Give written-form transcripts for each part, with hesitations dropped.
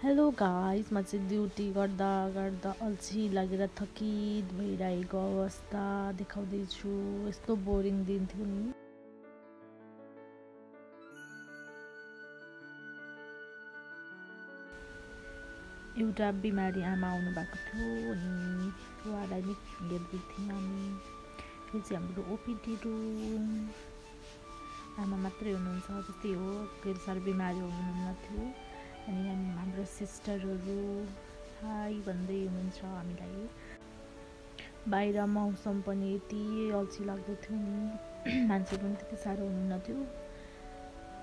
Hello guys, म चाहिँ duty गर्दा गर्दा अल्छी लागेर थकित भइरहेको अवस्था देखाउँदैछु। यस्तो बोरिङ दिन थियो नि। एउटा बिमारी आमा आउनु भएको थियो अनि उहाँलाई नि हेर्दै थियौँ हामी। यो चाहिँ हाम्रो ओपिडी रुम। आमा मात्रै हुनुहुन्छ, त्यस्तै हो, धेरै साह्रो बिमारी हुनुहुन्न थियो। अनि हाम्रो सिस्टरहरू हाई भन्दै हुनुहुन्छ हामीलाई। बाहिर मौसम पनि यति अल्छी लाग्दो थियो नि, मान्छे पनि त्यति साह्रो हुनुहुन्न थियो।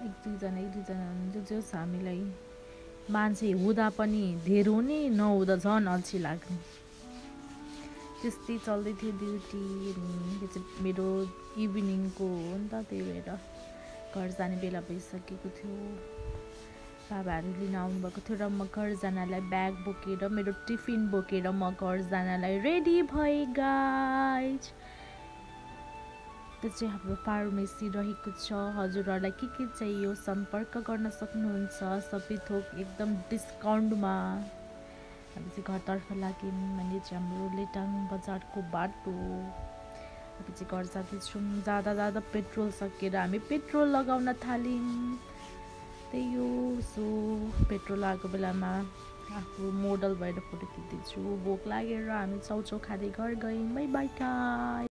एक दुईजना हुनुहुन्थ्यो जस हामीलाई मान्छे हुँदा पनि धेर हुने, नहुँदा झन् अल्छी लाग्ने, त्यस्तै चल्दै थियो ड्युटी। अनि यो चाहिँ मेरो इभिनिङको हो नि त, त्यही भएर घर जाने बेला भइसकेको थियो। बाबाहरू लिन आउनुभएको थियो र म घर जानलाई ब्याग बोकेर, मेरो टिफिन बोकेर म घर जानलाई रेडी भएँ गाइज। त्यो चाहिँ हाम्रो फार्मेसी रहेको छ। हजुरहरूलाई के चाहियो सम्पर्क गर्न सक्नुहुन्छ। सबै थोक एकदम डिस्काउन्टमा। हामी चाहिँ घरतर्फ लाग्यौँ अनि चाहिँ हाम्रो लेटाङ बजारको बाटो। हामी चाहिँ घर जाँदैछौँ। जाँदा पेट्रोल सकेर हामी पेट्रोल लगाउन थाल्यौँ। त्यही हो। सो पेट्रोल आएको बेलामा आफू मोडल भएर फोटो खिच्दैछु। भोक लागेर हामी चाउचाउ खाँदै घर गयौँ। By by.